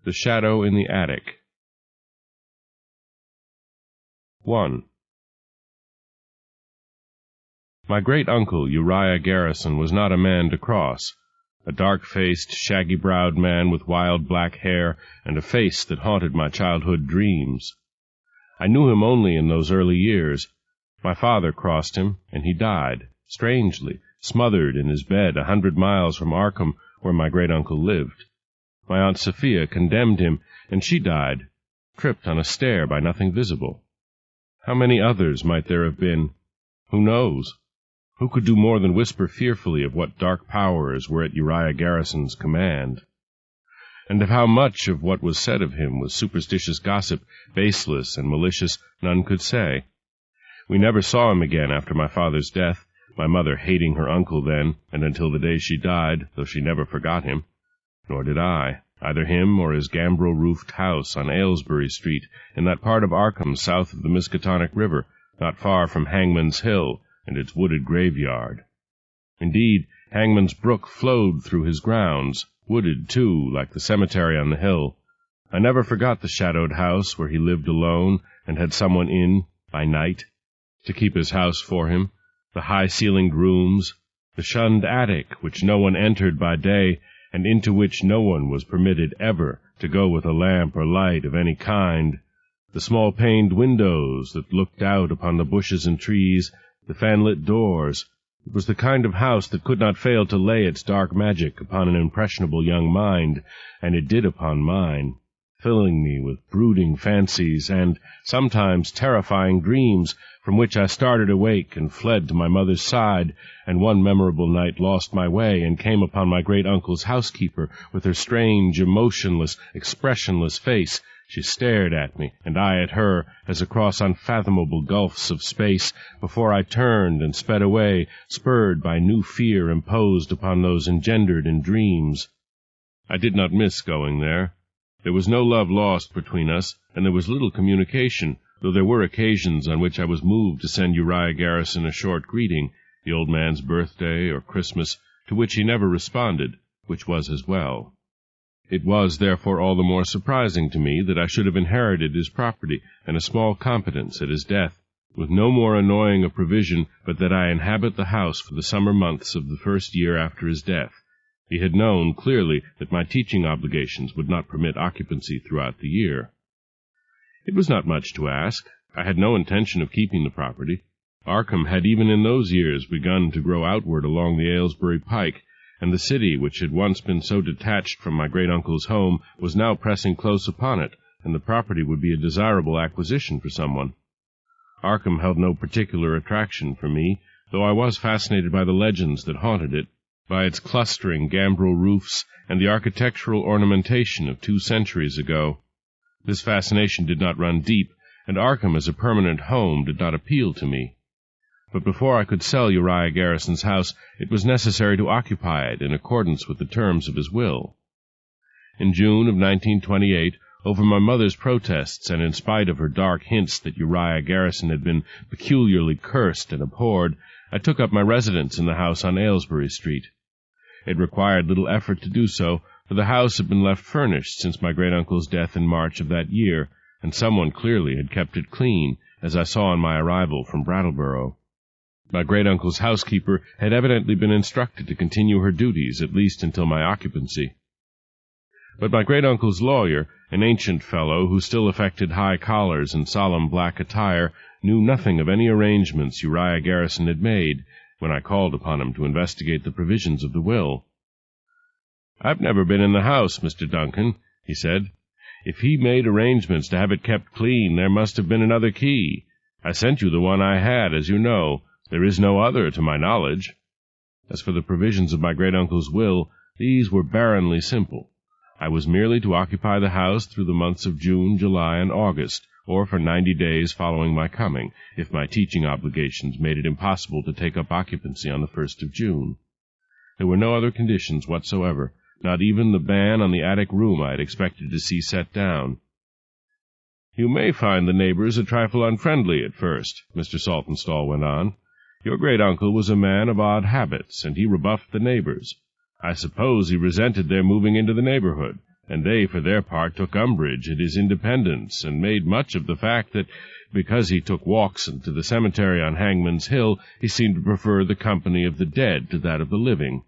The Shadow in the Attic. 1. My great-uncle, Uriah Garrison, was not a man to cross, a dark-faced, shaggy-browed man with wild black hair and a face that haunted my childhood dreams. I knew him only in those early years. My father crossed him, and he died, strangely, smothered in his bed 100 miles from Arkham, where my great-uncle lived. My Aunt Sophia condemned him, and she died, tripped on a stair by nothing visible. How many others might there have been? Who knows? Who could do more than whisper fearfully of what dark powers were at Uriah Garrison's command? And of how much of what was said of him was superstitious gossip, baseless and malicious, none could say. We never saw him again after my father's death, my mother hating her uncle then, and until the day she died, though she never forgot him. Nor did I, either him or his gambrel-roofed house on Aylesbury Street, in that part of Arkham south of the Miskatonic River, not far from Hangman's Hill and its wooded graveyard. Indeed, Hangman's Brook flowed through his grounds, wooded, too, like the cemetery on the hill. I never forgot the shadowed house where he lived alone and had someone in, by night, to keep his house for him, the high-ceilinged rooms, the shunned attic which no one entered by day, and into which no one was permitted ever to go with a lamp or light of any kind, the small-paned windows that looked out upon the bushes and trees, the fan-lit doors. It was the kind of house that could not fail to lay its dark magic upon an impressionable young mind, and it did upon mine, filling me with brooding fancies and sometimes terrifying dreams, from which I started awake and fled to my mother's side, and one memorable night lost my way and came upon my great-uncle's housekeeper with her strange, emotionless, expressionless face. She stared at me, and I at her, as across unfathomable gulfs of space, before I turned and sped away, spurred by new fear imposed upon those engendered in dreams. I did not miss going there. There was no love lost between us, and there was little communication, though there were occasions on which I was moved to send Uriah Garrison a short greeting, the old man's birthday or Christmas, to which he never responded, which was as well. It was, therefore, all the more surprising to me that I should have inherited his property and a small competence at his death, with no more annoying a provision but that I inhabit the house for the summer months of the first year after his death. He had known, clearly, that my teaching obligations would not permit occupancy throughout the year. It was not much to ask. I had no intention of keeping the property. Arkham had even in those years begun to grow outward along the Aylesbury Pike, and the city, which had once been so detached from my great-uncle's home, was now pressing close upon it, and the property would be a desirable acquisition for someone. Arkham held no particular attraction for me, though I was fascinated by the legends that haunted it, by its clustering gambrel roofs and the architectural ornamentation of 2 centuries ago. This fascination did not run deep, and Arkham as a permanent home did not appeal to me. But before I could sell Uriah Garrison's house, it was necessary to occupy it in accordance with the terms of his will. In June of 1928, over my mother's protests, and in spite of her dark hints that Uriah Garrison had been peculiarly cursed and abhorred, I took up my residence in the house on Aylesbury Street. It required little effort to do so, for the house had been left furnished since my great-uncle's death in March of that year, and someone clearly had kept it clean, as I saw on my arrival from Brattleboro. My great-uncle's housekeeper had evidently been instructed to continue her duties at least until my occupancy. But my great-uncle's lawyer, an ancient fellow who still affected high collars and solemn black attire, knew nothing of any arrangements Uriah Garrison had made when I called upon him to investigate the provisions of the will. "I've never been in the house, Mr. Duncan," he said. "If he made arrangements to have it kept clean, there must have been another key. I sent you the one I had, as you know. There is no other, to my knowledge." As for the provisions of my great-uncle's will, these were barrenly simple. I was merely to occupy the house through the months of June, July, and August, or for 90 days following my coming, if my teaching obligations made it impossible to take up occupancy on the 1st of June. There were no other conditions whatsoever, not even the ban on the attic room I had expected to see set down. "You may find the neighbors a trifle unfriendly at first," Mr. Saltonstall went on. "Your great-uncle was a man of odd habits, and he rebuffed the neighbors. I suppose he resented their moving into the neighborhood, and they, for their part, took umbrage at his independence, and made much of the fact that, because he took walks to the cemetery on Hangman's Hill, he seemed to prefer the company of the dead to that of the living.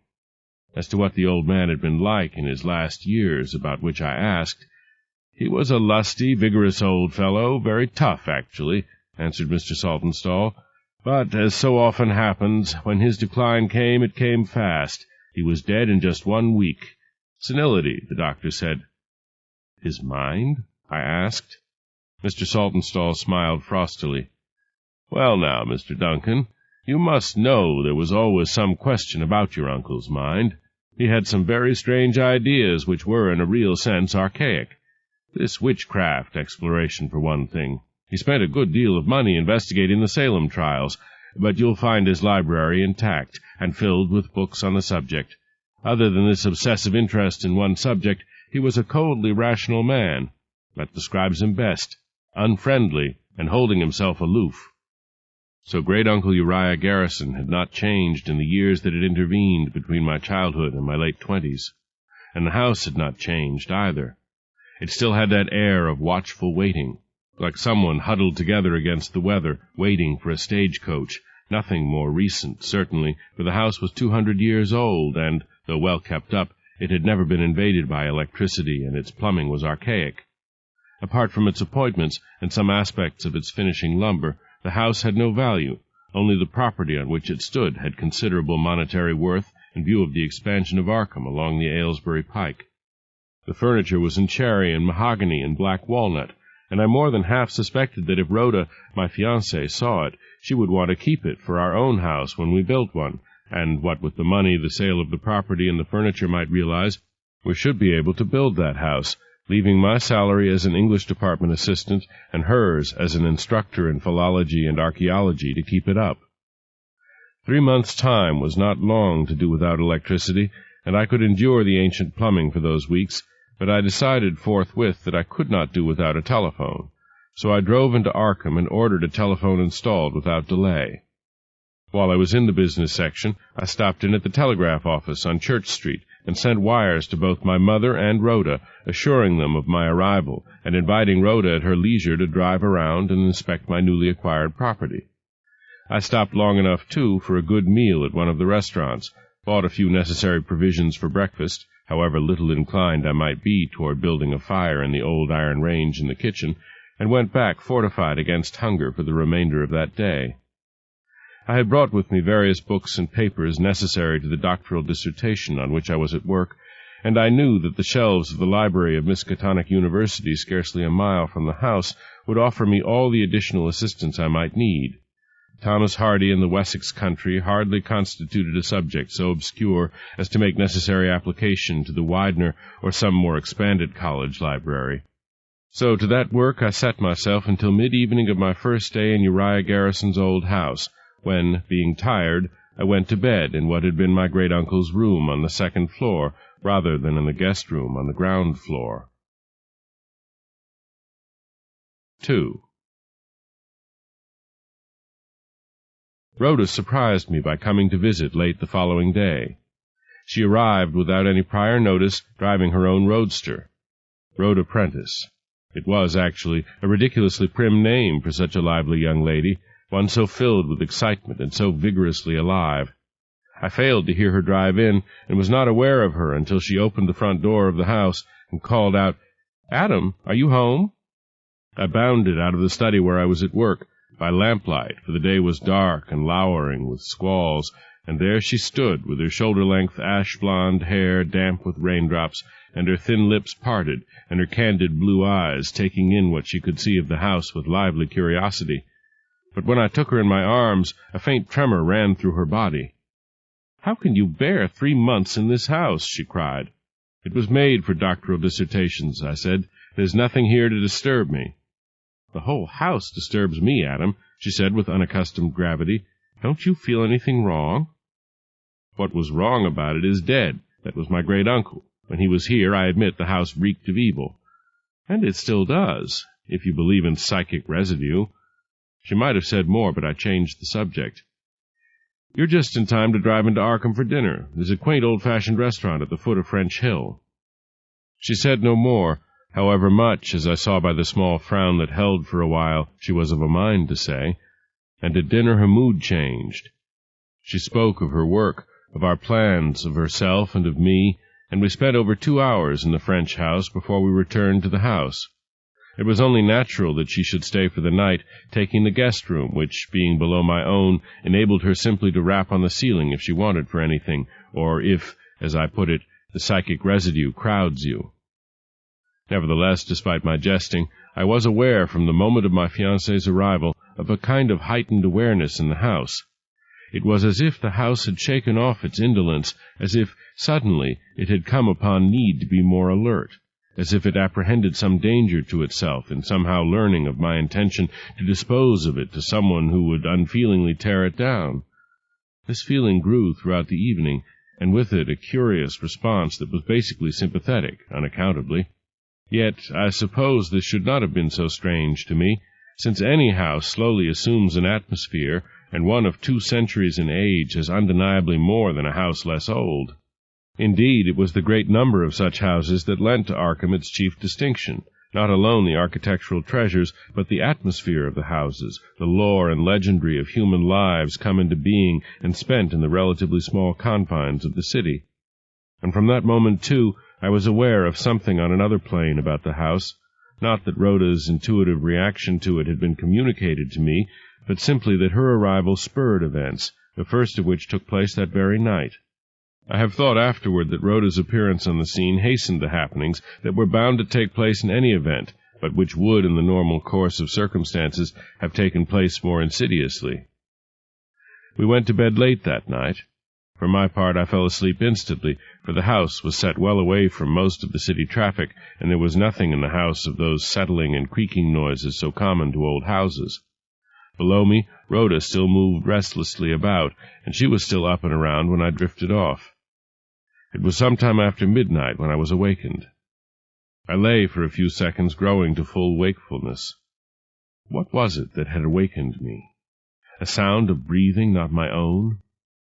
As to what the old man had been like in his last years, about which I asked, "He was a lusty, vigorous old fellow, very tough, actually," answered Mr. Saltonstall. "But, as so often happens, when his decline came, it came fast. He was dead in just 1 week. Senility, the doctor said." "His mind?" I asked. Mr. Saltonstall smiled frostily. "Well now, Mr. Duncan, you must know there was always some question about your uncle's mind. He had some very strange ideas which were, in a real sense, archaic. This witchcraft exploration, for one thing. He spent a good deal of money investigating the Salem trials, but you'll find his library intact and filled with books on the subject. Other than this obsessive interest in one subject, he was a coldly rational man. That describes him best. Unfriendly, and holding himself aloof." So great-uncle Uriah Garrison had not changed in the years that had intervened between my childhood and my late 20s. And the house had not changed, either. It still had that air of watchful waiting, like someone huddled together against the weather, waiting for a stagecoach. Nothing more recent, certainly, for the house was 200 years old, and, though well kept up, it had never been invaded by electricity, and its plumbing was archaic. Apart from its appointments and some aspects of its finishing lumber, the house had no value. Only the property on which it stood had considerable monetary worth in view of the expansion of Arkham along the Aylesbury Pike. The furniture was in cherry and mahogany and black walnut, and I more than half suspected that if Rhoda, my fiancée, saw it, she would want to keep it for our own house when we built one, and what with the money the sale of the property and the furniture might realize, we should be able to build that house, leaving my salary as an English department assistant and hers as an instructor in philology and archaeology to keep it up. 3 months' time was not long to do without electricity, and I could endure the ancient plumbing for those weeks, but I decided forthwith that I could not do without a telephone, so I drove into Arkham and ordered a telephone installed without delay. While I was in the business section, I stopped in at the telegraph office on Church Street and sent wires to both my mother and Rhoda, assuring them of my arrival, and inviting Rhoda at her leisure to drive around and inspect my newly acquired property. I stopped long enough, too, for a good meal at one of the restaurants, bought a few necessary provisions for breakfast, however little inclined I might be toward building a fire in the old iron range in the kitchen, and went back fortified against hunger for the remainder of that day. I had brought with me various books and papers necessary to the doctoral dissertation on which I was at work, and I knew that the shelves of the library of Miskatonic University, scarcely a mile from the house, would offer me all the additional assistance I might need. Thomas Hardy and the Wessex country hardly constituted a subject so obscure as to make necessary application to the Widener or some more expanded college library. So to that work I set myself until mid-evening of my first day in Uriah Garrison's old house, when, being tired, I went to bed in what had been my great-uncle's room on the second floor, rather than in the guest room on the ground floor. 2. Rhoda surprised me by coming to visit late the following day. She arrived without any prior notice, driving her own roadster. Rhoda Prentice. It was, actually, a ridiculously prim name for such a lively young lady, one so filled with excitement and so vigorously alive. I failed to hear her drive in, and was not aware of her until she opened the front door of the house and called out, "Adam, are you home?" I bounded out of the study where I was at work, by lamplight, for the day was dark and lowering with squalls, and there she stood, with her shoulder-length ash-blonde hair damp with raindrops, and her thin lips parted, and her candid blue eyes taking in what she could see of the house with lively curiosity. But when I took her in my arms, a faint tremor ran through her body. "How can you bear 3 months in this house?" she cried. "It was made for doctoral dissertations," I said. "There's nothing here to disturb me." "The whole house disturbs me, Adam," she said with unaccustomed gravity. "Don't you feel anything wrong?" "What was wrong about it is dead. That was my great-uncle. When he was here, I admit the house reeked of evil." "And it still does, if you believe in psychic residue." She might have said more, but I changed the subject. "You're just in time to drive into Arkham for dinner. There's a quaint old-fashioned restaurant at the foot of French Hill." She said no more, however much, as I saw by the small frown that held for a while, she was of a mind to say, and at dinner her mood changed. She spoke of her work, of our plans, of herself and of me, and we spent over 2 hours in the French house before we returned to the house. It was only natural that she should stay for the night, taking the guest room, which, being below my own, enabled her simply to rap on the ceiling if she wanted for anything, or if, as I put it, the psychic residue crowds you. Nevertheless, despite my jesting, I was aware from the moment of my fiancée's arrival of a kind of heightened awareness in the house. It was as if the house had shaken off its indolence, as if, suddenly, it had come upon need to be more alert, as if it apprehended some danger to itself in somehow learning of my intention to dispose of it to someone who would unfeelingly tear it down. This feeling grew throughout the evening, and with it a curious response that was basically sympathetic, unaccountably. Yet I suppose this should not have been so strange to me, since any house slowly assumes an atmosphere, and one of 2 centuries in age is undeniably more than a house less old. Indeed, it was the great number of such houses that lent to Arkham its chief distinction, not alone the architectural treasures, but the atmosphere of the houses, the lore and legendary of human lives come into being and spent in the relatively small confines of the city. And from that moment, too, I was aware of something on another plane about the house, not that Rhoda's intuitive reaction to it had been communicated to me, but simply that her arrival spurred events, the first of which took place that very night. I have thought afterward that Rhoda's appearance on the scene hastened the happenings that were bound to take place in any event, but which would, in the normal course of circumstances, have taken place more insidiously. We went to bed late that night. For my part, I fell asleep instantly, for the house was set well away from most of the city traffic, and there was nothing in the house of those settling and creaking noises so common to old houses. Below me, Rhoda still moved restlessly about, and she was still up and around when I drifted off. It was some time after midnight when I was awakened. I lay for a few seconds, growing to full wakefulness. What was it that had awakened me? A sound of breathing not my own?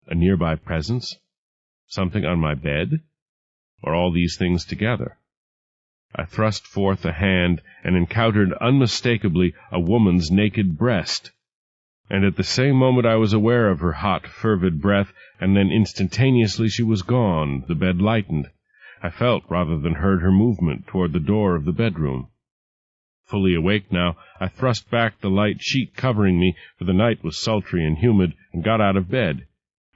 A nearby presence? Something on my bed? Or all these things together? I thrust forth a hand and encountered unmistakably a woman's naked breast. And at the same moment I was aware of her hot, fervid breath, and then instantaneously she was gone, the bed lightened. I felt rather than heard her movement toward the door of the bedroom. Fully awake now, I thrust back the light sheet covering me, for the night was sultry and humid, and got out of bed.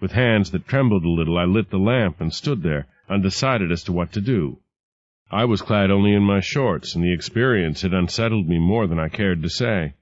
With hands that trembled a little, I lit the lamp and stood there, undecided as to what to do. I was clad only in my shorts, and the experience had unsettled me more than I cared to say.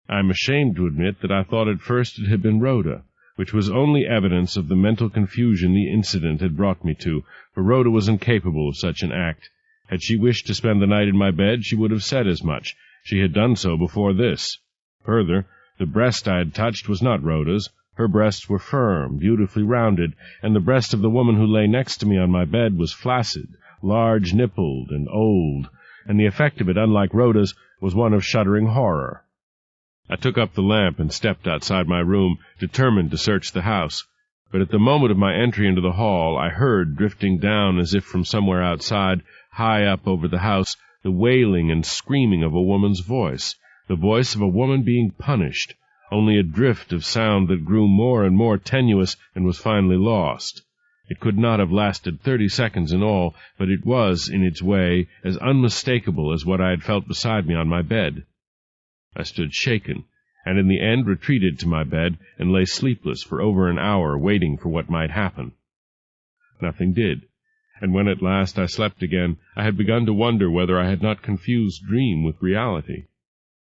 I am ashamed to admit that I thought at first it had been Rhoda, which was only evidence of the mental confusion the incident had brought me to, for Rhoda was incapable of such an act. Had she wished to spend the night in my bed, she would have said as much. She had done so before this. Further, the breast I had touched was not Rhoda's. Her breasts were firm, beautifully rounded, and the breast of the woman who lay next to me on my bed was flaccid, large-nippled, and old, and the effect of it, unlike Rhoda's, was one of shuddering horror. I took up the lamp and stepped outside my room, determined to search the house. But at the moment of my entry into the hall, I heard, drifting down as if from somewhere outside, high up over the house, the wailing and screaming of a woman's voice, the voice of a woman being punished, only a drift of sound that grew more and more tenuous and was finally lost. It could not have lasted 30 seconds in all, but it was, in its way, as unmistakable as what I had felt beside me on my bed. I stood shaken, and in the end retreated to my bed and lay sleepless for over an hour, waiting for what might happen. Nothing did, and when at last I slept again, I had begun to wonder whether I had not confused dream with reality.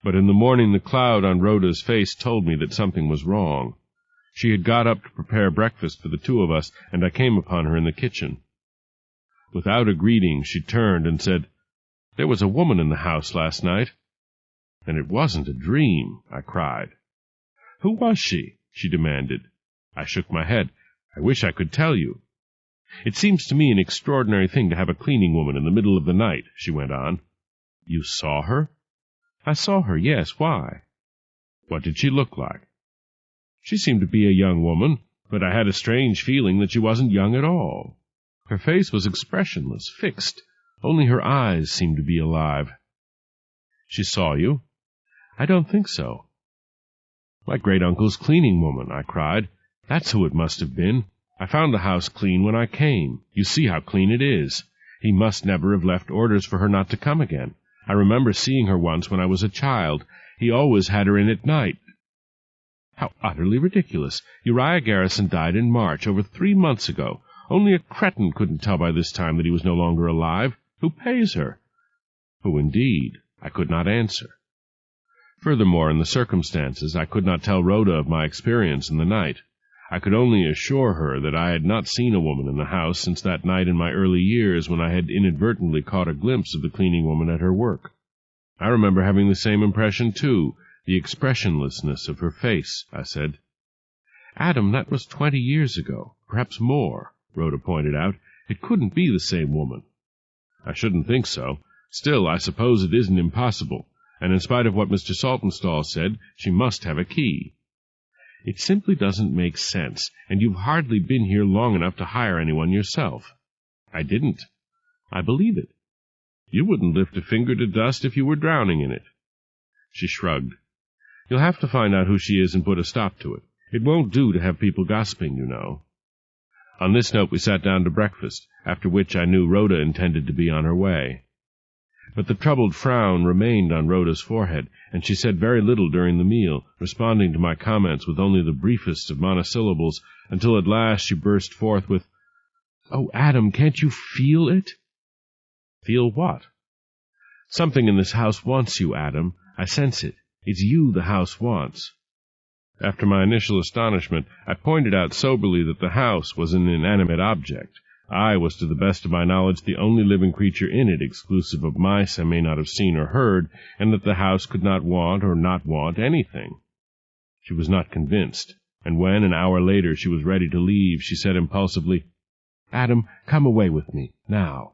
But in the morning the cloud on Rhoda's face told me that something was wrong. She had got up to prepare breakfast for the 2 of us, and I came upon her in the kitchen. Without a greeting, she turned and said, "There was a woman in the house last night." "Then it wasn't a dream," I cried. "Who was she?" she demanded. I shook my head. "I wish I could tell you." "It seems to me an extraordinary thing to have a cleaning woman in the middle of the night," she went on. "You saw her?" "I saw her, yes. Why?" "What did she look like?" "She seemed to be a young woman, but I had a strange feeling that she wasn't young at all. Her face was expressionless, fixed, Only her eyes seemed to be alive. "She saw you?" "I don't think so." "My great-uncle's cleaning woman," I cried. "That's who it must have been. I found the house clean when I came. You see how clean it is. He must never have left orders for her not to come again. I remember seeing her once when I was a child. He always had her in at night." "How utterly ridiculous! Uriah Garrison died in March, over 3 months ago. Only a cretin couldn't tell by this time that he was no longer alive. Who pays her?" "Who, indeed?" I could not answer. Furthermore, in the circumstances, I could not tell Rhoda of my experience in the night. I could only assure her that I had not seen a woman in the house since that night in my early years when I had inadvertently caught a glimpse of the cleaning woman at her work. "I remember having the same impression, too, the expressionlessness of her face," I said. "Adam, that was 20 years ago, perhaps more," Rhoda pointed out. "It couldn't be the same woman." "I shouldn't think so. Still, I suppose it isn't impossible, and in spite of what Mr. Saltonstall said, she must have a key." "It simply doesn't make sense, and you've hardly been here long enough to hire anyone yourself." "I didn't." "I believe it." "You wouldn't lift a finger to dust if you were drowning in it." She shrugged. "You'll have to find out who she is and put a stop to it. It won't do to have people gossiping, you know." On this note we sat down to breakfast, after which I knew Rhoda intended to be on her way. But the troubled frown remained on Rhoda's forehead, and she said very little during the meal, responding to my comments with only the briefest of monosyllables, until at last she burst forth with, "Oh, Adam, can't you feel it?" "Feel what?" "Something in this house wants you, Adam. I sense it. It's you the house wants." After my initial astonishment, I pointed out soberly that the house was an inanimate object. I was, to the best of my knowledge, the only living creature in it, exclusive of mice I may not have seen or heard, and that the house could not want or not want anything. She was not convinced, and when, an hour later, she was ready to leave, she said impulsively, "Adam, come away with me, now."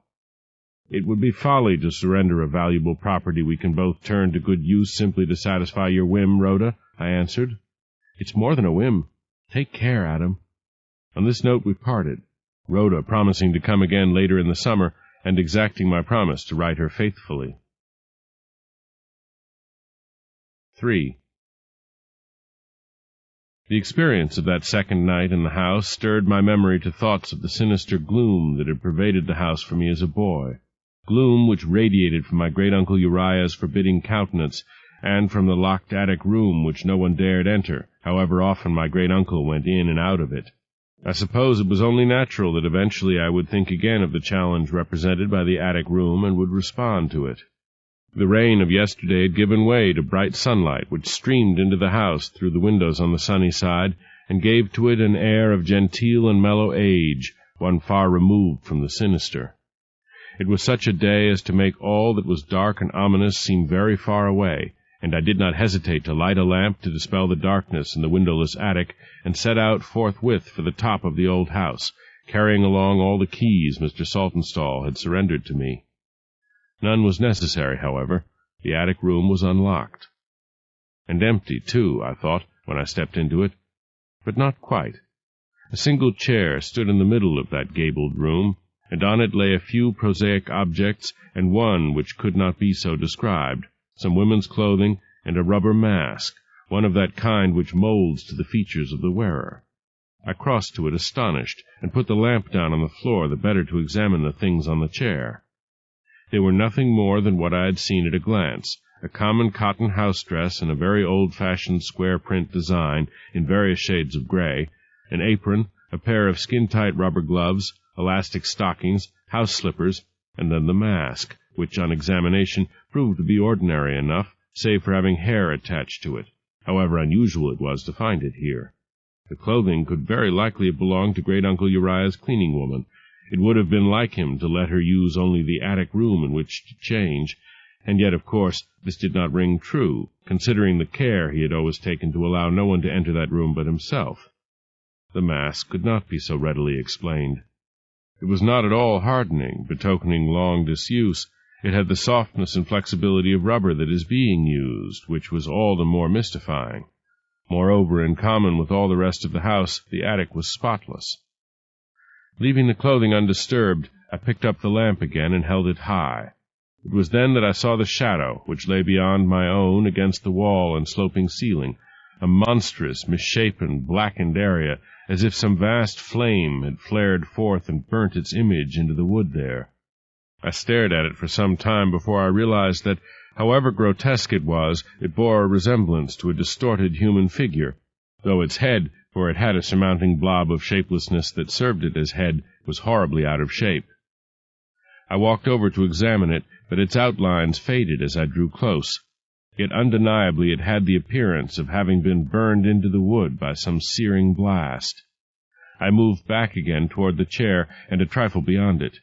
"It would be folly to surrender a valuable property we can both turn to good use simply to satisfy your whim, Rhoda," I answered. "It's more than a whim. Take care, Adam." On this note we parted, Rhoda promising to come again later in the summer, and exacting my promise to write her faithfully. 3. The experience of that second night in the house stirred my memory to thoughts of the sinister gloom that had pervaded the house for me as a boy, gloom which radiated from my great-uncle Uriah's forbidding countenance, and from the locked attic room which no one dared enter, however often my great-uncle went in and out of it. I suppose it was only natural that eventually I would think again of the challenge represented by the attic room and would respond to it. The rain of yesterday had given way to bright sunlight, which streamed into the house through the windows on the sunny side, and gave to it an air of genteel and mellow age, one far removed from the sinister. It was such a day as to make all that was dark and ominous seem very far away, and I did not hesitate to light a lamp to dispel the darkness in the windowless attic, and set out forthwith for the top of the old house, carrying along all the keys Mr. Saltonstall had surrendered to me. None was necessary, however. The attic room was unlocked. And empty, too, I thought, when I stepped into it. But not quite. A single chair stood in the middle of that gabled room, and on it lay a few prosaic objects, and one which could not be so described, some women's clothing, and a rubber mask, one of that kind which molds to the features of the wearer. I crossed to it astonished, and put the lamp down on the floor the better to examine the things on the chair. They were nothing more than what I had seen at a glance, a common cotton house-dress in a very old-fashioned square-print design in various shades of gray, an apron, a pair of skin-tight rubber gloves, elastic stockings, house slippers, and then the mask, which on examination proved to be ordinary enough, save for having hair attached to it, however unusual it was to find it here. The clothing could very likely have belonged to great-uncle Uriah's cleaning woman. It would have been like him to let her use only the attic room in which to change, and yet, of course, this did not ring true, considering the care he had always taken to allow no one to enter that room but himself. The mask could not be so readily explained. It was not at all hardening, betokening long disuse. It had the softness and flexibility of rubber that is being used, which was all the more mystifying. Moreover, in common with all the rest of the house, the attic was spotless. Leaving the clothing undisturbed, I picked up the lamp again and held it high. It was then that I saw the shadow, which lay beyond my own against the wall and sloping ceiling, a monstrous, misshapen, blackened area, as if some vast flame had flared forth and burnt its image into the wood there. I stared at it for some time before I realized that, however grotesque it was, it bore a resemblance to a distorted human figure, though its head, for it had a surmounting blob of shapelessness that served it as head, was horribly out of shape. I walked over to examine it, but its outlines faded as I drew close. Yet undeniably it had the appearance of having been burned into the wood by some searing blast. I moved back again toward the chair, and a trifle beyond it.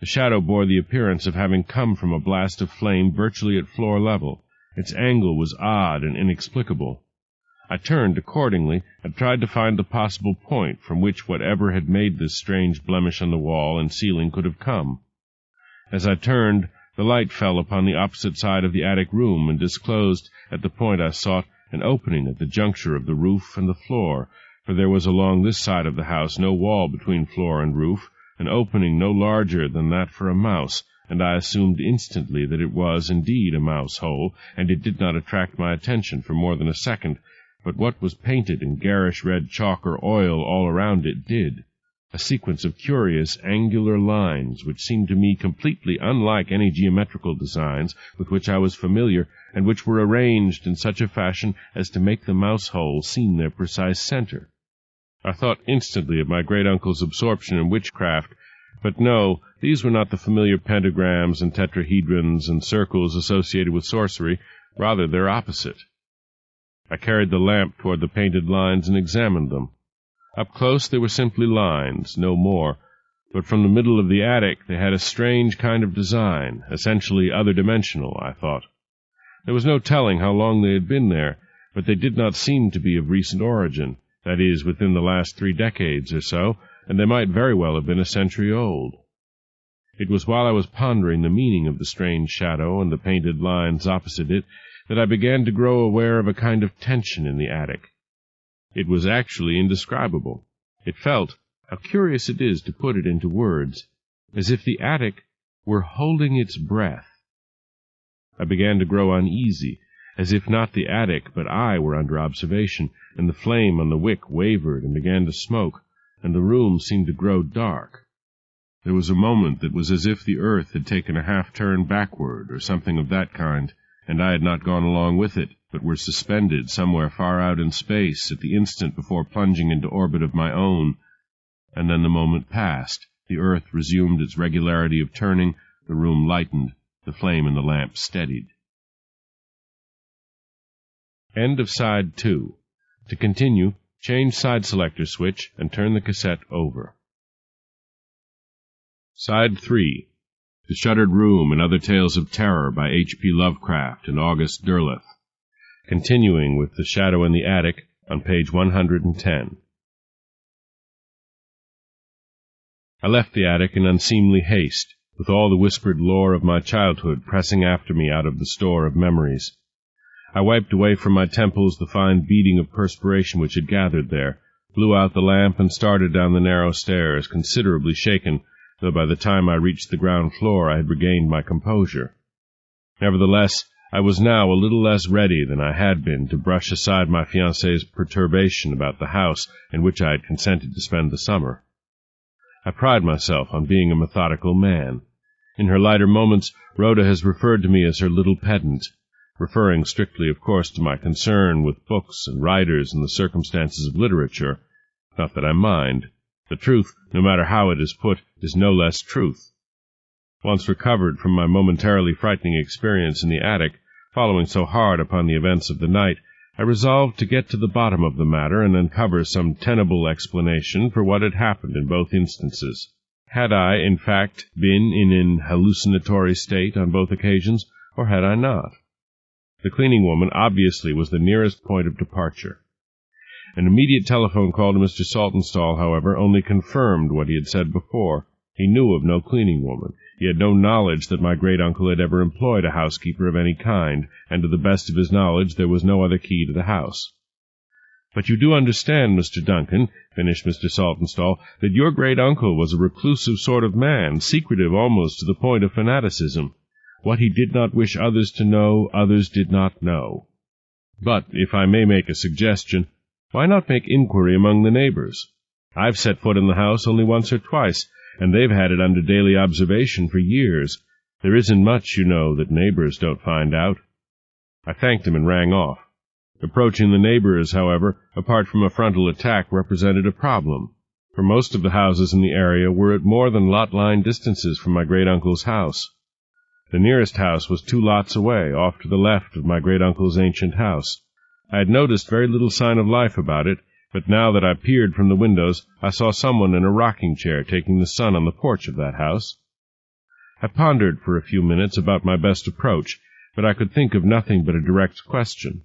The shadow bore the appearance of having come from a blast of flame virtually at floor level. Its angle was odd and inexplicable. I turned accordingly, and tried to find the possible point from which whatever had made this strange blemish on the wall and ceiling could have come. As I turned, the light fell upon the opposite side of the attic room and disclosed, at the point I sought, an opening at the juncture of the roof and the floor, for there was along this side of the house no wall between floor and roof, an opening no larger than that for a mouse, and I assumed instantly that it was indeed a mouse-hole, and it did not attract my attention for more than a second, but what was painted in garish red chalk or oil all around it did. A sequence of curious angular lines, which seemed to me completely unlike any geometrical designs with which I was familiar, and which were arranged in such a fashion as to make the mouse-hole seem their precise center. I thought instantly of my great-uncle's absorption in witchcraft, but no, these were not the familiar pentagrams and tetrahedrons and circles associated with sorcery, rather their opposite. I carried the lamp toward the painted lines and examined them. Up close they were simply lines, no more, but from the middle of the attic they had a strange kind of design, essentially other-dimensional, I thought. There was no telling how long they had been there, but they did not seem to be of recent origin, that is, within the last 3 decades or so, and they might very well have been a century old. It was while I was pondering the meaning of the strange shadow and the painted lines opposite it that I began to grow aware of a kind of tension in the attic. It was actually indescribable. It felt, how curious it is to put it into words, as if the attic were holding its breath. I began to grow uneasy, as if not the attic but I were under observation, and the flame on the wick wavered and began to smoke, and the room seemed to grow dark. There was a moment that was as if the earth had taken a half-turn backward, or something of that kind, and I had not gone along with it, but were suspended somewhere far out in space at the instant before plunging into orbit of my own. And then the moment passed, the earth resumed its regularity of turning, the room lightened, the flame in the lamp steadied. End of side 2. To continue, change side selector switch and turn the cassette over. Side 3. The Shuttered Room and Other Tales of Terror by H.P. Lovecraft and August Derleth. Continuing with The Shadow in the Attic on page 110. I left the attic in unseemly haste, with all the whispered lore of my childhood pressing after me out of the store of memories. I wiped away from my temples the fine beading of perspiration which had gathered there, blew out the lamp, and started down the narrow stairs, considerably shaken, though by the time I reached the ground floor I had regained my composure. Nevertheless, I was now a little less ready than I had been to brush aside my fiancée's perturbation about the house in which I had consented to spend the summer. I pride myself on being a methodical man. In her lighter moments, Rhoda has referred to me as her little pedant, referring strictly, of course, to my concern with books and writers and the circumstances of literature. Not that I mind. The truth, no matter how it is put, is no less truth. Once recovered from my momentarily frightening experience in the attic, following so hard upon the events of the night, I resolved to get to the bottom of the matter and uncover some tenable explanation for what had happened in both instances. Had I, in fact, been in an hallucinatory state on both occasions, or had I not? The cleaning woman obviously was the nearest point of departure. An immediate telephone call to Mr. Saltonstall, however, only confirmed what he had said before. He knew of no cleaning woman. He had no knowledge that my great-uncle had ever employed a housekeeper of any kind, and to the best of his knowledge there was no other key to the house. But you do understand, Mr. Duncan, finished Mr. Saltonstall, that your great-uncle was a reclusive sort of man, secretive almost to the point of fanaticism. What he did not wish others to know, others did not know. But, if I may make a suggestion, why not make inquiry among the neighbors? I've set foot in the house only once or twice, and they've had it under daily observation for years. There isn't much, you know, that neighbors don't find out. I thanked him and rang off. Approaching the neighbors, however, apart from a frontal attack, represented a problem, for most of the houses in the area were at more than lot-line distances from my great-uncle's house. The nearest house was 2 lots away, off to the left of my great-uncle's ancient house. I had noticed very little sign of life about it, but now that I peered from the windows, I saw someone in a rocking-chair taking the sun on the porch of that house. I pondered for a few minutes about my best approach, but I could think of nothing but a direct question.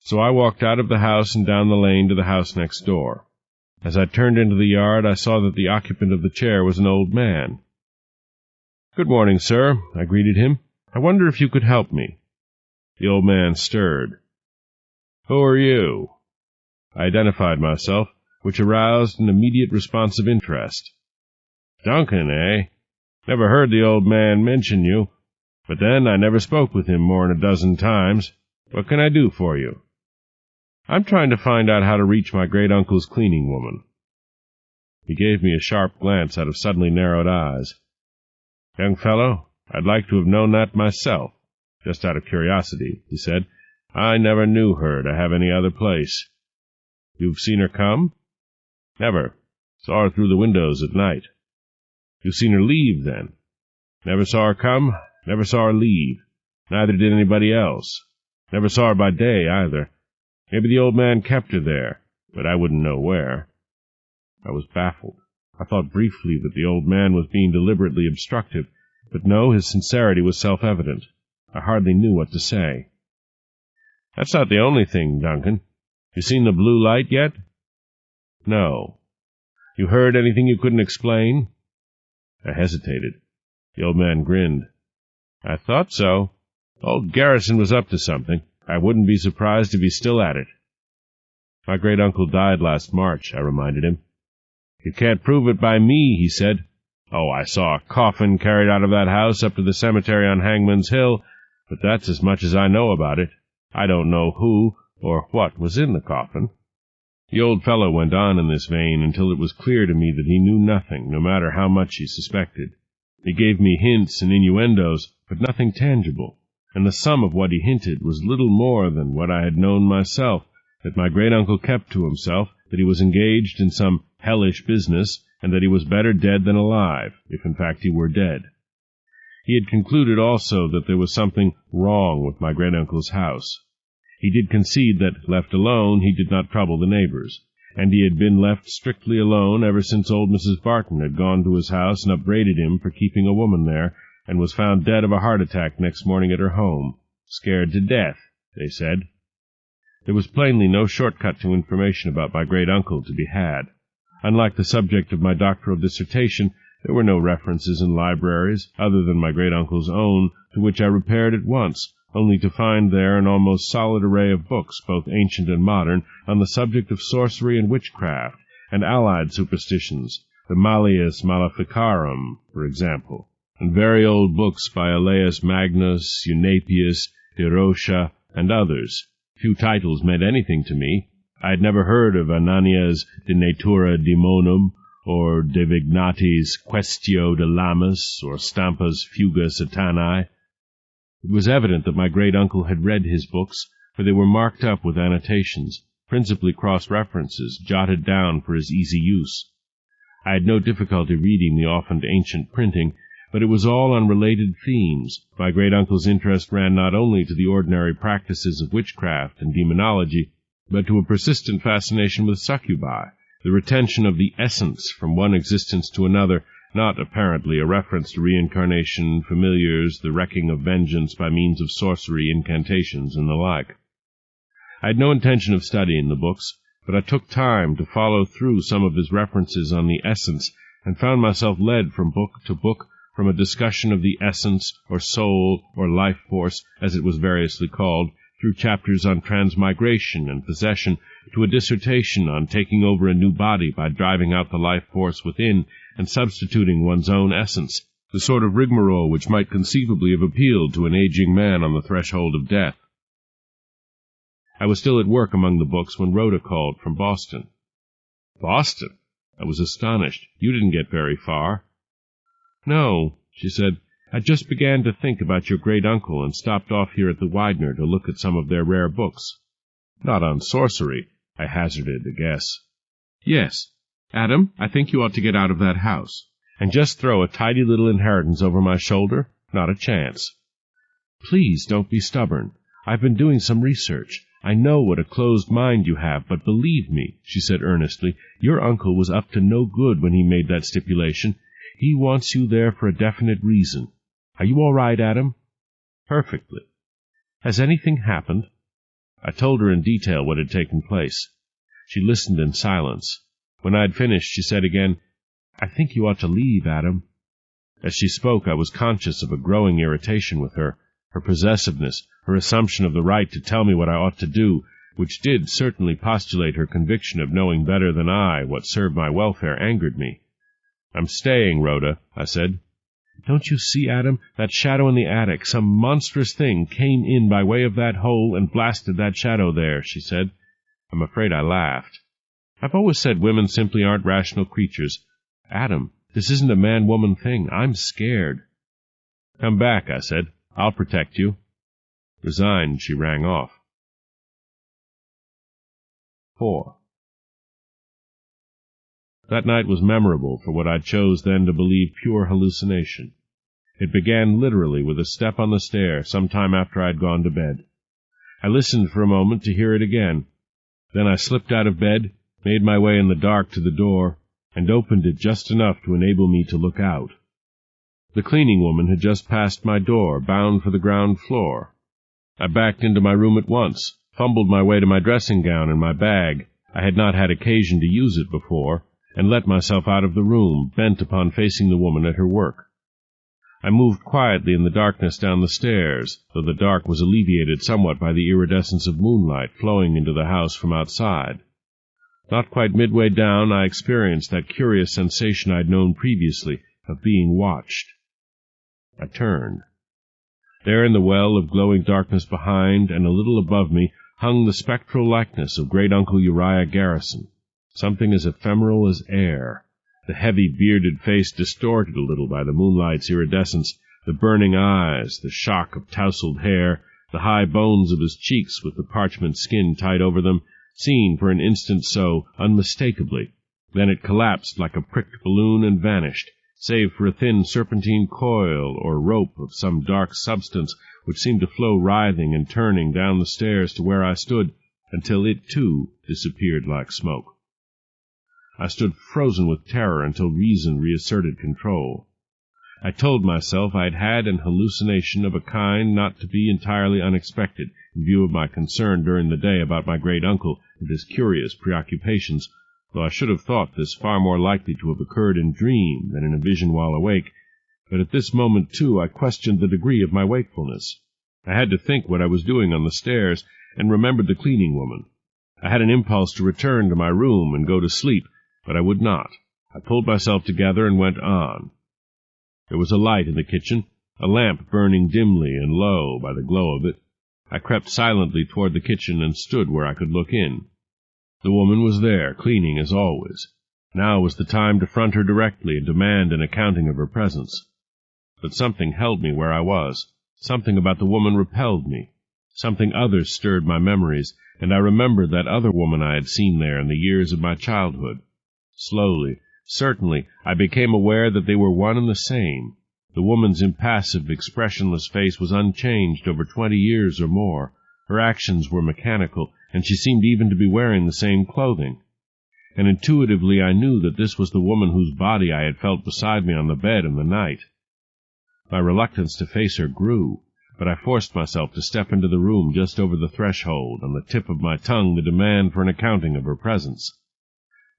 So I walked out of the house and down the lane to the house next door. As I turned into the yard, I saw that the occupant of the chair was an old man. "Good morning, sir," I greeted him. "I wonder if you could help me." The old man stirred. "Who are you?" I identified myself, which aroused an immediate response of interest. "Duncan, eh? Never heard the old man mention you. But then I never spoke with him more'n a dozen times. What can I do for you?" "I'm trying to find out how to reach my great-uncle's cleaning woman." He gave me a sharp glance out of suddenly narrowed eyes. "Young fellow, I'd like to have known that myself, just out of curiosity," he said. "I never knew her to have any other place." "You've seen her come?" "Never. Saw her through the windows at night." "You've seen her leave, then?" "Never saw her come, never saw her leave. Neither did anybody else. Never saw her by day, either. Maybe the old man kept her there, but I wouldn't know where." I was baffled. I thought briefly that the old man was being deliberately obstructive, but no, his sincerity was self-evident. I hardly knew what to say. "That's not the only thing, Duncan. You seen the blue light yet?" "No." "You heard anything you couldn't explain?" I hesitated. The old man grinned. "I thought so. Old Garrison was up to something. I wouldn't be surprised if he's still at it." "My great-uncle died last March," I reminded him. "You can't prove it by me," he said. "Oh, I saw a coffin carried out of that house up to the cemetery on Hangman's Hill, but that's as much as I know about it. I don't know who or what was in the coffin." The old fellow went on in this vein until it was clear to me that he knew nothing, no matter how much he suspected. He gave me hints and innuendos, but nothing tangible, and the sum of what he hinted was little more than what I had known myself, that my great-uncle kept to himself, that he was engaged in some hellish business, and that he was better dead than alive, if in fact he were dead. He had concluded also that there was something wrong with my great-uncle's house. He did concede that, left alone, he did not trouble the neighbors, and he had been left strictly alone ever since old Mrs. Barton had gone to his house and upbraided him for keeping a woman there, and was found dead of a heart attack next morning at her home. Scared to death, they said. There was plainly no shortcut to information about my great-uncle to be had. Unlike the subject of my doctoral dissertation, there were no references in libraries, other than my great-uncle's own, to which I repaired at once, only to find there an almost solid array of books, both ancient and modern, on the subject of sorcery and witchcraft, and allied superstitions, the Malleus Maleficarum, for example, and very old books by Elias Magnus, Eunapius, De Rocha, and others. Few titles meant anything to me. I had never heard of Ananias de Natura Daemonum, or De Vignatis Quaestio de Lamas, or Stampa's Fuga Satanae. It was evident that my great-uncle had read his books, for they were marked up with annotations, principally cross-references, jotted down for his easy use. I had no difficulty reading the often ancient printing, but it was all on related themes. My great-uncle's interest ran not only to the ordinary practices of witchcraft and demonology, but to a persistent fascination with succubi, the retention of the essence from one existence to another, not apparently a reference to reincarnation, familiars, the wreaking of vengeance by means of sorcery, incantations, and the like. I had no intention of studying the books, but I took time to follow through some of his references on the essence, and found myself led from book to book from a discussion of the essence, or soul, or life force, as it was variously called, through chapters on transmigration and possession to a dissertation on taking over a new body by driving out the life force within and substituting one's own essence, the sort of rigmarole which might conceivably have appealed to an aging man on the threshold of death. I was still at work among the books when Rhoda called from Boston. Boston? I was astonished. You didn't get very far. No, she said. I just began to think about your great-uncle and stopped off here at the Widener to look at some of their rare books. Not on sorcery, I hazarded a guess. Yes. Adam, I think you ought to get out of that house. And just throw a tidy little inheritance over my shoulder? Not a chance. Please don't be stubborn. I've been doing some research. I know what a closed mind you have, but believe me, she said earnestly, your uncle was up to no good when he made that stipulation. He wants you there for a definite reason. Are you all right, Adam? Perfectly. Has anything happened? I told her in detail what had taken place. She listened in silence. When I had finished, she said again, I think you ought to leave, Adam. As she spoke, I was conscious of a growing irritation with her. Her possessiveness, her assumption of the right to tell me what I ought to do, which did certainly postulate her conviction of knowing better than I what served my welfare, angered me. I'm staying, Rhoda, I said. Don't you see, Adam, that shadow in the attic, some monstrous thing came in by way of that hole and blasted that shadow there, she said. I'm afraid I laughed. I've always said women simply aren't rational creatures. Adam, this isn't a man-woman thing. I'm scared. Come back, I said. I'll protect you. Resigned, she rang off. 4. That night was memorable for what I chose then to believe pure hallucination. It began literally with a step on the stair some time after I had gone to bed. I listened for a moment to hear it again. Then I slipped out of bed, made my way in the dark to the door, and opened it just enough to enable me to look out. The cleaning woman had just passed my door, bound for the ground floor. I backed into my room at once, fumbled my way to my dressing gown and my bag. I had not had occasion to use it before, and let myself out of the room, bent upon facing the woman at her work. I moved quietly in the darkness down the stairs, though the dark was alleviated somewhat by the iridescence of moonlight flowing into the house from outside. Not quite midway down, I experienced that curious sensation I had known previously of being watched. I turned. There in the well of glowing darkness behind and a little above me hung the spectral likeness of great-uncle Uriah Garrison, something as ephemeral as air, the heavy bearded face distorted a little by the moonlight's iridescence, the burning eyes, the shock of tousled hair, the high bones of his cheeks with the parchment skin tied over them, seen for an instant so unmistakably. Then it collapsed like a pricked balloon and vanished, save for a thin serpentine coil or rope of some dark substance which seemed to flow writhing and turning down the stairs to where I stood, until it, too, disappeared like smoke. I stood frozen with terror until reason reasserted control. I told myself I had had an hallucination of a kind not to be entirely unexpected, in view of my concern during the day about my great-uncle and his curious preoccupations, though I should have thought this far more likely to have occurred in dream than in a vision while awake. But at this moment, too, I questioned the degree of my wakefulness. I had to think what I was doing on the stairs, and remembered the cleaning woman. I had an impulse to return to my room and go to sleep, but I would not. I pulled myself together and went on. There was a light in the kitchen, a lamp burning dimly and low by the glow of it. I crept silently toward the kitchen and stood where I could look in. The woman was there, cleaning as always. Now was the time to front her directly and demand an accounting of her presence. But something held me where I was. Something about the woman repelled me. Something other stirred my memories, and I remembered that other woman I had seen there in the years of my childhood. Slowly, certainly, I became aware that they were one and the same. The woman's impassive, expressionless face was unchanged over 20 years or more. Her actions were mechanical, and she seemed even to be wearing the same clothing. And intuitively I knew that this was the woman whose body I had felt beside me on the bed in the night. My reluctance to face her grew, but I forced myself to step into the room just over the threshold, on the tip of my tongue the demand for an accounting of her presence.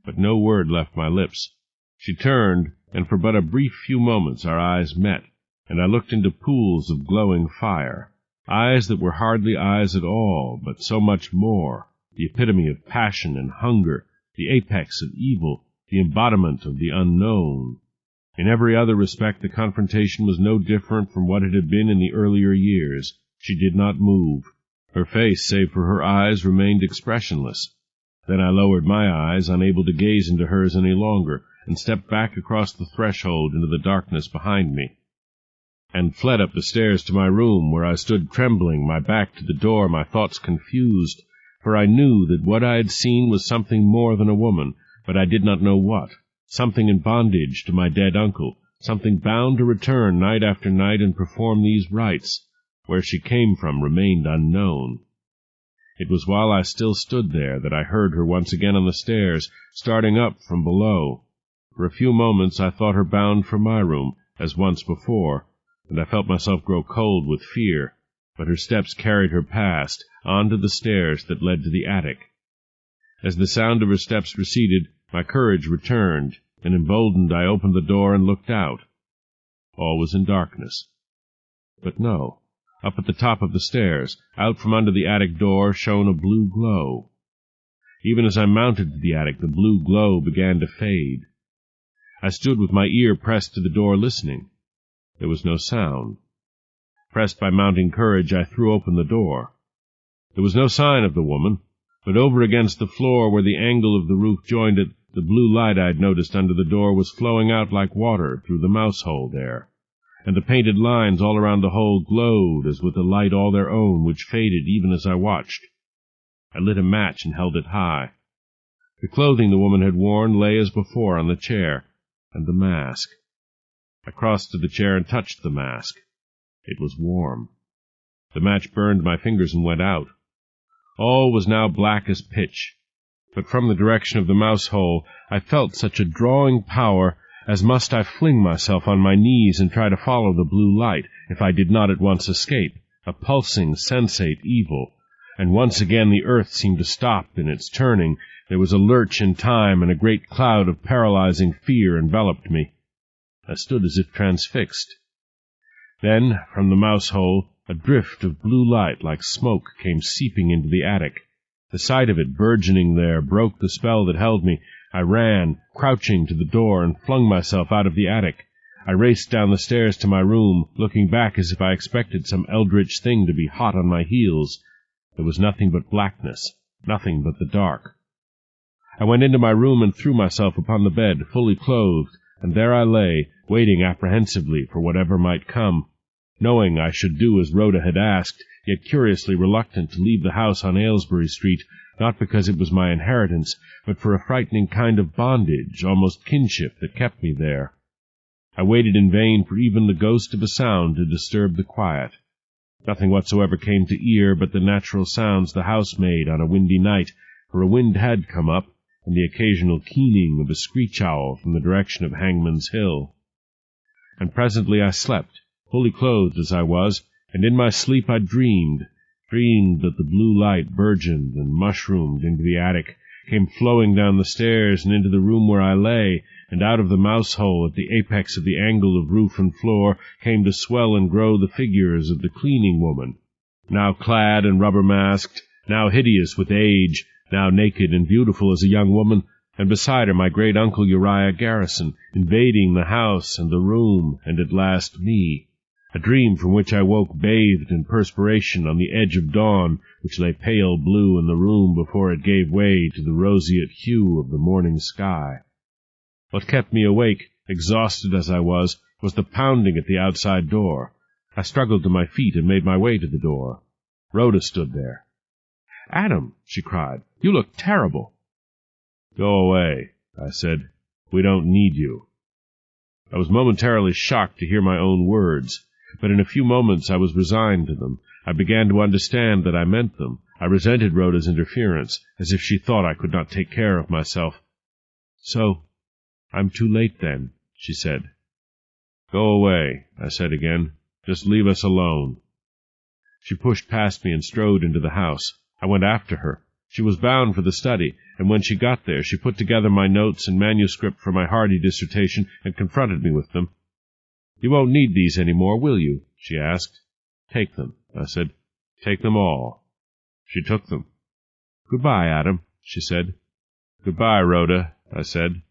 But no word left my lips. She turned, and for but a brief few moments our eyes met, and I looked into pools of glowing fire. eyes that were hardly eyes at all, but so much more, the epitome of passion and hunger, the apex of evil, the embodiment of the unknown. In every other respect the confrontation was no different from what it had been in the earlier years. She did not move. Her face, save for her eyes, remained expressionless. Then I lowered my eyes, unable to gaze into hers any longer, and stepped back across the threshold into the darkness behind me, and fled up the stairs to my room, where I stood trembling, my back to the door, my thoughts confused, for I knew that what I had seen was something more than a woman, but I did not know what, something in bondage to my dead uncle, something bound to return night after night and perform these rites. Where she came from remained unknown. It was while I still stood there that I heard her once again on the stairs, starting up from below. For a few moments I thought her bound for my room, as once before, and I felt myself grow cold with fear, but her steps carried her past, on to the stairs that led to the attic. As the sound of her steps receded, my courage returned, and emboldened I opened the door and looked out. All was in darkness. But no. Up at the top of the stairs, out from under the attic door, shone a blue glow. Even as I mounted to the attic, the blue glow began to fade. I stood with my ear pressed to the door listening. There was no sound. Pressed by mounting courage, I threw open the door. There was no sign of the woman, but over against the floor where the angle of the roof joined it, the blue light I had noticed under the door was flowing out like water through the mouse hole there, and the painted lines all around the hole glowed as with a light all their own, which faded even as I watched. I lit a match and held it high. The clothing the woman had worn lay as before on the chair, and the mask. I crossed to the chair and touched the mask. It was warm. The match burned my fingers and went out. All was now black as pitch, but from the direction of the mouse hole I felt such a drawing power as must I fling myself on my knees and try to follow the blue light, if I did not at once escape, a pulsing, sensate evil. And once again the earth seemed to stop in its turning. There was a lurch in time, and a great cloud of paralyzing fear enveloped me. I stood as if transfixed. Then, from the mouse hole, a drift of blue light like smoke came seeping into the attic. The sight of it burgeoning there broke the spell that held me. I ran, crouching, to the door and flung myself out of the attic. I raced down the stairs to my room, looking back as if I expected some eldritch thing to be hot on my heels. There was nothing but blackness, nothing but the dark. I went into my room and threw myself upon the bed, fully clothed, and there I lay, waiting apprehensively for whatever might come, knowing I should do as Rhoda had asked, yet curiously reluctant to leave the house on Aylesbury Street, not because it was my inheritance, but for a frightening kind of bondage, almost kinship, that kept me there. I waited in vain for even the ghost of a sound to disturb the quiet. Nothing whatsoever came to ear but the natural sounds the house made on a windy night, for a wind had come up, and the occasional keening of a screech-owl from the direction of Hangman's Hill. And presently I slept, fully clothed as I was, and in my sleep I dreamed that the blue light burgeoned and mushroomed into the attic, came flowing down the stairs and into the room where I lay, and out of the mouse hole at the apex of the angle of roof and floor came to swell and grow the figures of the cleaning woman, now clad and rubber-masked, now hideous with age, now naked and beautiful as a young woman, and beside her my great-uncle Uriah Garrison, invading the house and the room, and at last me, a dream from which I woke bathed in perspiration on the edge of dawn, which lay pale blue in the room before it gave way to the roseate hue of the morning sky. What kept me awake, exhausted as I was the pounding at the outside door. I struggled to my feet and made my way to the door. Rhoda stood there. "Adam," she cried, "you look terrible." "Go away," I said. "We don't need you." I was momentarily shocked to hear my own words, but in a few moments I was resigned to them. I began to understand that I meant them. I resented Rhoda's interference, as if she thought I could not take care of myself. "So, I'm too late then," she said. "Go away," I said again. "Just leave us alone." She pushed past me and strode into the house. I went after her. She was bound for the study, and when she got there she put together my notes and manuscript for my hardy dissertation and confronted me with them. "You won't need these any more, will you?" she asked. "Take them," I said. "Take them all." She took them. "Goodbye, Adam," she said. "Goodbye, Rhoda," I said.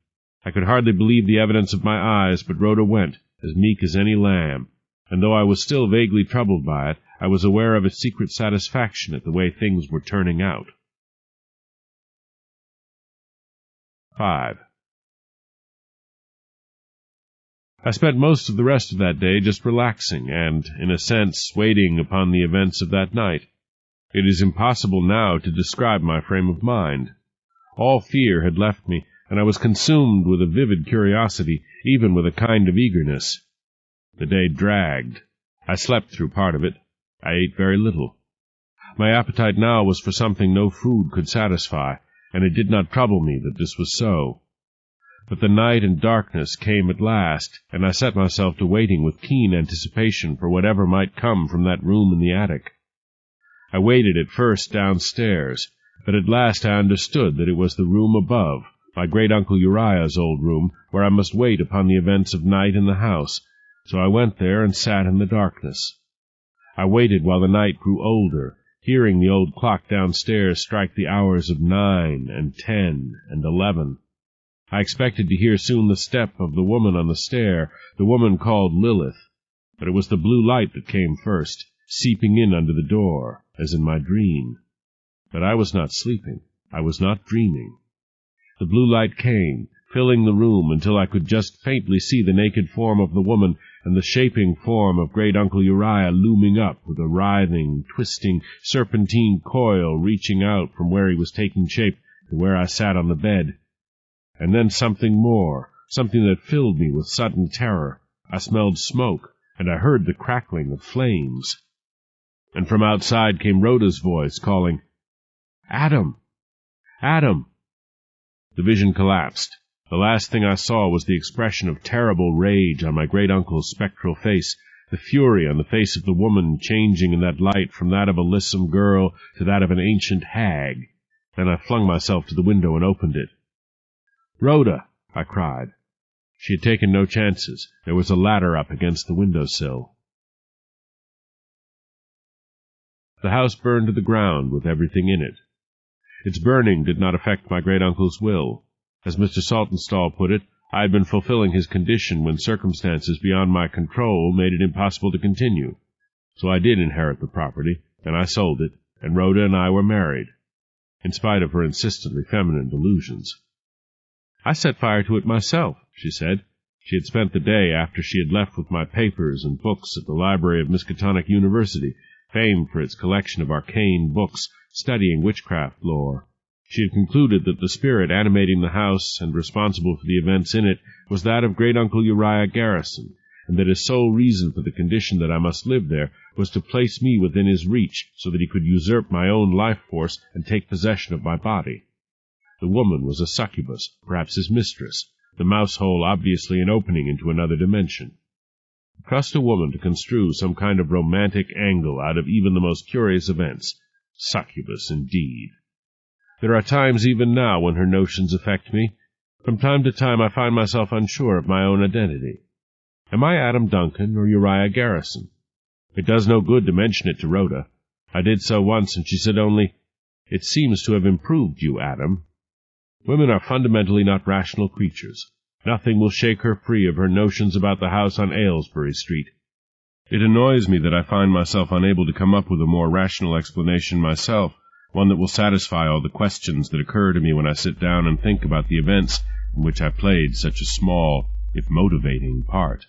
I could hardly believe the evidence of my eyes, but Rhoda went, as meek as any lamb, and though I was still vaguely troubled by it, I was aware of a secret satisfaction at the way things were turning out. 5. I spent most of the rest of that day just relaxing and, in a sense, waiting upon the events of that night. It is impossible now to describe my frame of mind. All fear had left me, and I was consumed with a vivid curiosity, even with a kind of eagerness. The day dragged. I slept through part of it. I ate very little. My appetite now was for something no food could satisfy, and it did not trouble me that this was so. But the night and darkness came at last, and I set myself to waiting with keen anticipation for whatever might come from that room in the attic. I waited at first downstairs, but at last I understood that it was the room above, my great-uncle Uriah's old room, where I must wait upon the events of night in the house, so I went there and sat in the darkness. I waited while the night grew older, hearing the old clock downstairs strike the hours of 9 and 10 and 11. I expected to hear soon the step of the woman on the stair, the woman called Lilith, but it was the blue light that came first, seeping in under the door, as in my dream. But I was not sleeping. I was not dreaming. The blue light came, filling the room until I could just faintly see the naked form of the woman and the shaping form of great-uncle Uriah looming up with a writhing, twisting, serpentine coil reaching out from where he was taking shape to where I sat on the bed. And then something more, something that filled me with sudden terror. I smelled smoke, and I heard the crackling of flames. And from outside came Rhoda's voice, calling, "Adam! Adam!" The vision collapsed. The last thing I saw was the expression of terrible rage on my great-uncle's spectral face, the fury on the face of the woman changing in that light from that of a lissom girl to that of an ancient hag. Then I flung myself to the window and opened it. "Rhoda!" I cried. She had taken no chances. There was a ladder up against the window-sill. The house burned to the ground with everything in it. Its burning did not affect my great-uncle's will. As Mr. Saltonstall put it, I had been fulfilling his condition when circumstances beyond my control made it impossible to continue. So I did inherit the property, and I sold it, and Rhoda and I were married, in spite of her insistently feminine delusions. "I set fire to it myself," she said. She had spent the day after she had left with my papers and books at the library of Miskatonic University, famed for its collection of arcane books studying witchcraft lore. She had concluded that the spirit animating the house and responsible for the events in it was that of great-uncle Uriah Garrison, and that his sole reason for the condition that I must live there was to place me within his reach so that he could usurp my own life-force and take possession of my body. The woman was a succubus, perhaps his mistress, the mouse-hole obviously an opening into another dimension. Trust a woman to construe some kind of romantic angle out of even the most curious events. Succubus, indeed. There are times even now when her notions affect me. From time to time I find myself unsure of my own identity. Am I Adam Duncan or Uriah Garrison? It does no good to mention it to Rhoda. I did so once, and she said only, "It seems to have improved you, Adam." Women are fundamentally not rational creatures. Nothing will shake her free of her notions about the house on Aylesbury Street. It annoys me that I find myself unable to come up with a more rational explanation myself, one that will satisfy all the questions that occur to me when I sit down and think about the events in which I played such a small, if motivating, part.